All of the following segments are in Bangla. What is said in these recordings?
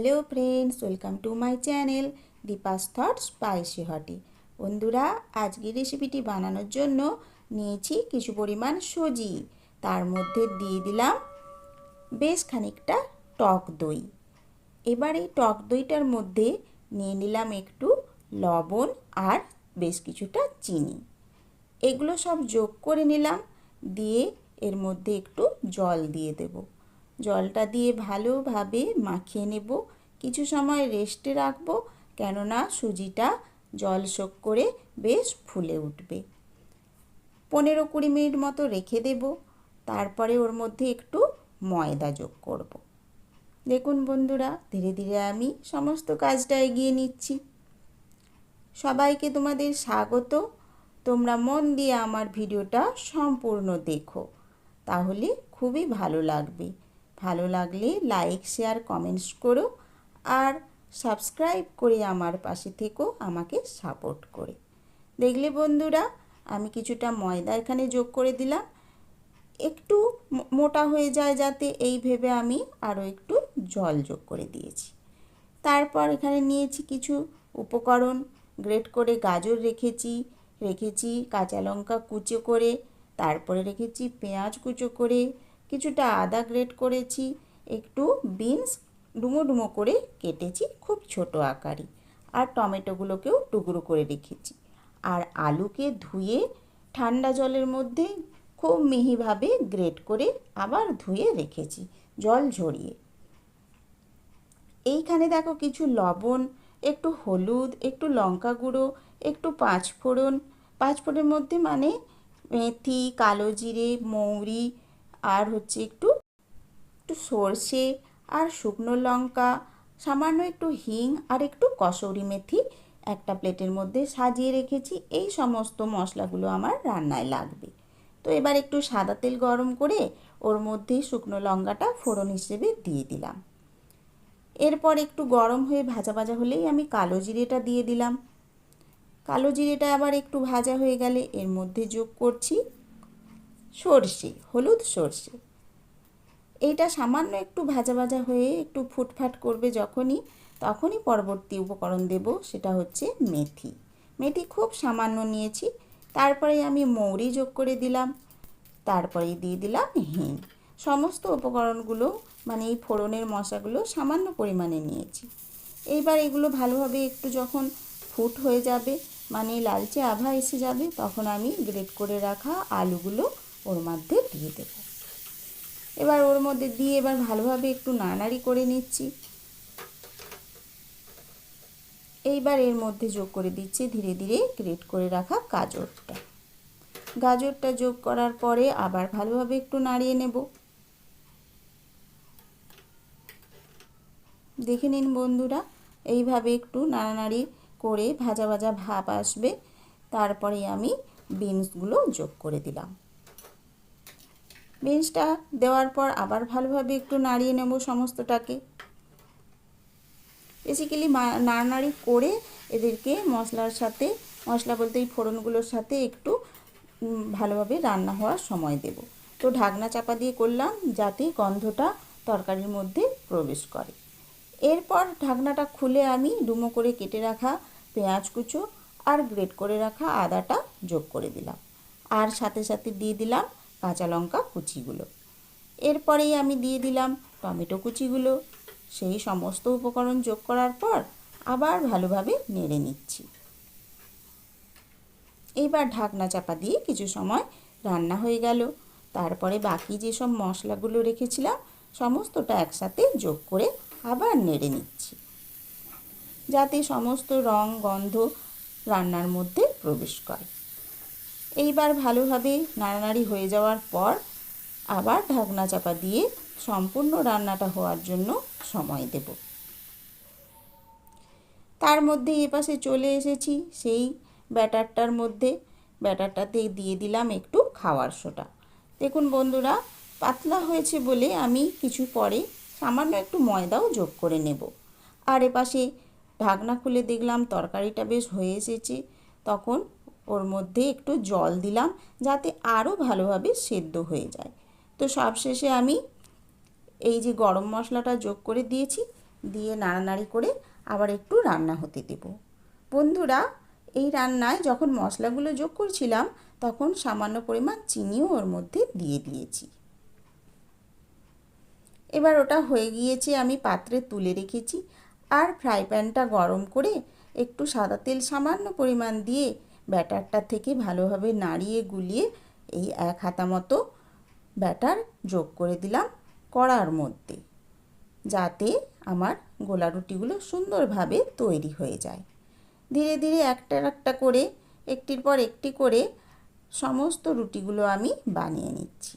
Hello friends, welcome to my channel Deepa's thoughts spicy হটে। বন্ধুরা, আজকের রেসিপিটি বানানোর জন্য নিয়েছি কিছু পরিমাণ সুজি। তার মধ্যে দিয়ে দিলাম বেশ খানিকটা টক দই। এবার এই টক দইটার মধ্যে নিয়ে নিলাম একটু লবণ আর বেশ কিছুটা চিনি। এগুলো সব যোগ করে নিলাম, দিয়ে এর মধ্যে একটু জল দিয়ে দেব। জলটা দিয়ে ভালোভাবে মাখিয়ে নেব। কিছু সময় রেস্টে রাখবো, কেননা সুজিটা জল শোক করে বেশ ফুলে উঠবে। 15-20 মিনিট মতো রেখে দেব। তারপরে ওর মধ্যে একটু ময়দা যোগ করব। দেখুন বন্ধুরা, ধীরে ধীরে আমি সমস্ত কাজটা এগিয়ে নিচ্ছি। সবাইকে তোমাদের স্বাগত। তোমরা মন দিয়ে আমার ভিডিওটা সম্পূর্ণ দেখো, তাহলে খুবই ভালো লাগবে। ভালো লাগলে লাইক, শেয়ার, কমেন্টস করো আর সাবস্ক্রাইব করে আমার পাশে থেকো, আমাকে সাপোর্ট করে। দেখলে বন্ধুরা, আমি কিছুটা ময়দা এখানে যোগ করে দিলাম। একটু মোটা হয়ে যায় যাতে, এই ভেবে আমি আরও একটু জল যোগ করে দিয়েছি। তারপর এখানে নিয়েছি কিছু উপকরণ। গ্রেট করে গাজর রেখেছি কাঁচা লঙ্কা কুচো করে, তারপরে রেখেছি পেঁয়াজ কুচো করে, কিছুটা আদা গ্রেট করেছি, একটু বিনস ডুমো ডুমো করে কেটেছি খুব ছোট আকারে, আর টমেটোগুলোকেও টুকরো করে রেখেছি। আর আলুকে ধুয়ে ঠান্ডা জলের মধ্যে খুব মিহিভাবে গ্রেট করে আবার ধুয়ে রেখেছি জল ঝরিয়ে। এইখানে দেখো কিছু লবণ, একটু হলুদ, একটু লঙ্কা গুঁড়ো, একটু পাঁচফোড়নের মধ্যে মানে মেথি, কালো জিরে, মৌরি, আর হচ্ছে একটু একটু সর্ষে আর শুকনো লঙ্কা, সামান্য একটু হিং আর একটু কসৌরি মেথি একটা প্লেটের মধ্যে সাজিয়ে রেখেছি। এই সমস্ত মশলাগুলো আমার রান্নায় লাগবে। তো এবার একটু সাদা তেল গরম করে ওর মধ্যে শুকনো লঙ্কাটা ফোড়ন হিসেবে দিয়ে দিলাম। এরপর একটু গরম হয়ে ভাজা ভাজা হলেই আমি কালো জিরেটা দিয়ে দিলাম। কালো জিরেটা আবার একটু ভাজা হয়ে গেলে এর মধ্যে যোগ করছি হলুদ সর্ষে। এইটা সামান্য একটু ভাজা ভাজা হয়ে একটু ফুটফাট করবে তখনই পরবর্তী উপকরণ দেব, সেটা হচ্ছে মেথি খুব সামান্য নিয়েছি। তারপরে আমি মৌরি যোগ করে দিলাম, তারপরে দিয়ে দিলাম হিং। সমস্ত উপকরণগুলো মানে এই ফোড়নের মশলাগুলো সামান্য পরিমাণে নিয়েছি। এইবার এগুলো ভালোভাবে একটু যখন ফুট হয়ে যাবে, মানে লালচে আভা এসে যাবে, তখন আমি গ্রেট করে রাখা আলুগুলো ওর মধ্যে দিয়ে দেব। এবার ওর মধ্যে দিয়ে এবার ভালোভাবে একটু নাড়ানাড়ি করে নিচ্ছি। এইবার এর মধ্যে যোগ করে দিচ্ছি ধীরে ধীরে গ্রেট করে রাখা গাজরটা যোগ করার পরে আবার ভালোভাবে একটু নাড়িয়ে নেব। দেখে নিন বন্ধুরা, এইভাবে একটু নাড়ানাড়ি করে ভাজা ভাজা ভাব আসবে। তারপরে আমি বিনসগুলো যোগ করে দিলাম। বিনসটা দেওয়ার পর আবার ভালোভাবে একটু নাড়িয়ে নেব সমস্তটাকে। বেসিক্যালি নাড়ানাড়ি করে এদেরকে মশলা বলতে এই ফোড়নগুলোর সাথে একটু ভালোভাবে রান্না হওয়ার সময় দেব। তো ঢাকনা চাপা দিয়ে করলাম যাতে গন্ধটা তরকারির মধ্যে প্রবেশ করে। এরপর ঢাকনাটা খুলে আমি ডুমো করে কেটে রাখা পেঁয়াজ কুচো আর গ্রেট করে রাখা আদাটা যোগ করে দিলাম, আর সাথে সাথে দিয়ে দিলাম কাঁচা লঙ্কা কুচিগুলো। এরপরেই আমি দিয়ে দিলাম টমেটো কুচিগুলো। সেই সমস্ত উপকরণ যোগ করার পর আবার ভালোভাবে নেড়ে নিচ্ছি। এইবার ঢাকনা চাপা দিয়ে কিছু সময় রান্না হয়ে গেল। তারপরে বাকি যেসব মশলাগুলো রেখেছিলাম সমস্তটা একসাথে যোগ করে আবার নেড়ে নিচ্ছি, যাতে সমস্ত রং গন্ধ রান্নার মধ্যে প্রবেশ করে। এইবার ভালোভাবে নাড়ানাড়ি হয়ে যাওয়ার পর আবার ঢাকনা চাপা দিয়ে সম্পূর্ণ রান্নাটা হওয়ার জন্য সময় দেব। তার মধ্যে এপাশে চলে এসেছি সেই ব্যাটারটাতে দিয়ে দিলাম একটু খাওয়ার সোডা। দেখুন বন্ধুরা, পাতলা হয়েছে বলে আমি কিছু পরে সামান্য একটু ময়দাও যোগ করে নেব। আর এপাশে ঢাকনা খুলে দেখলাম তরকারিটা বেশ হয়ে এসেছে, তখন ওর মধ্যে একটু জল দিলাম যাতে আরও ভালোভাবে সেদ্ধ হয়ে যায়। তো সবশেষে আমি এই যে গরম মশলাটা যোগ করে দিয়েছি, দিয়ে নাড়ানাড়ি করে আবার একটু রান্না হতে দেব। বন্ধুরা, এই রান্নায় যখন মশলাগুলো যোগ করছিলাম তখন সামান্য পরিমাণ চিনিও ওর মধ্যে দিয়ে দিয়েছি। এবার ওটা হয়ে গিয়েছে, আমি পাত্রে তুলে রেখেছি। আর ফ্রাই প্যানটা গরম করে একটু সাদা তেল সামান্য পরিমাণ দিয়ে ব্যাটারটা থেকে ভালোভাবে নাড়িয়ে গুলিয়ে এই 1 হাতা মতো ব্যাটার যোগ করে দিলাম কড়ার মধ্যে, যাতে আমার গোলা রুটিগুলো সুন্দরভাবে তৈরি হয়ে যায়। ধীরে ধীরে একটা একটা করে একটির পর একটি করে সমস্ত রুটিগুলো আমি বানিয়ে নিচ্ছি।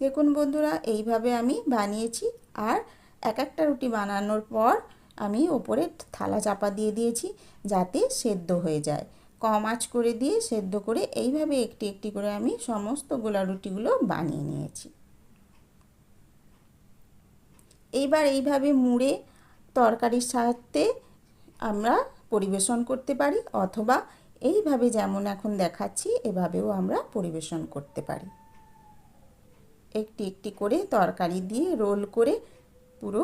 দেখুন বন্ধুরা, এইভাবে আমি বানিয়েছি। আর এক একটা রুটি বানানোর পর আমি ওপরে থালা চাপা দিয়ে দিয়েছি যাতে সেদ্ধ হয়ে যায়। কম আঁচ করে দিয়ে সেদ্ধ করে এইভাবে একটি একটি করে আমি সমস্ত গোলা রুটিগুলো বানিয়ে নিয়েছি। এইবার এইভাবে মুড়ে তরকারির সাথে আমরা পরিবেশন করতে পারি, অথবা এইভাবে যেমন এখন দেখাচ্ছি এভাবেও আমরা পরিবেশন করতে পারি। একটি একটি করে তরকারি দিয়ে রোল করে পুরো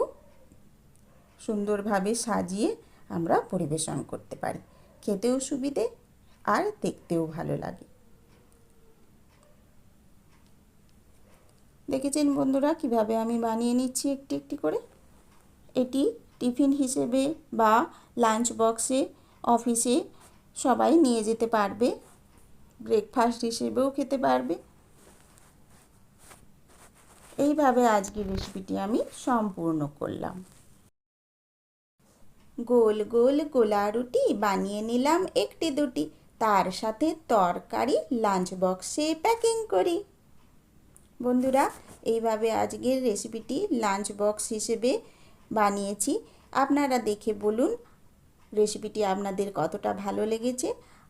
সুন্দরভাবে সাজিয়ে আমরা পরিবেশন করতে পারি। খেতেও সুবিধে আর দেখতেও ভালো লাগে। দেখেছেন বন্ধুরা কিভাবে আমি বানিয়ে নিচ্ছি একটি একটি করে। এটি টিফিন হিসেবে বা লাঞ্চ বক্সে অফিসে সবাই নিয়ে যেতে পারবে, ব্রেকফাস্ট হিসেবেও খেতে পারবে। এইভাবে আজকের রেসিপিটি আমি সম্পূর্ণ করলাম। গোল গোল গোলা রুটি বানিয়ে নিলাম একটি দুটি, তার সাথে তরকারি লাঞ্চ বক্সে প্যাকিং করি। বন্ধুরা, এইভাবে আজকের রেসিপিটি লাঞ্চ বক্স হিসেবে বানিয়েছি। আপনারা দেখে বলুন রেসিপিটি আপনাদের কতটা ভালো লেগেছে।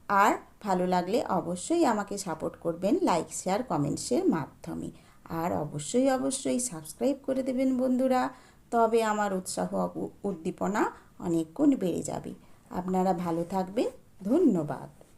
আর ভালো লাগলে অবশ্যই আমাকে সাপোর্ট করবেন লাইক শেয়ার কমেন্টসের মাধ্যমে। আর অবশ্যই সাবস্ক্রাইব করে দেবেন বন্ধুরা, তবে আমার উৎসাহ উদ্দীপনা অনেক গুণ বেড়ে যাবে। আপনারা ভালো থাকবেন। ধন্যবাদ।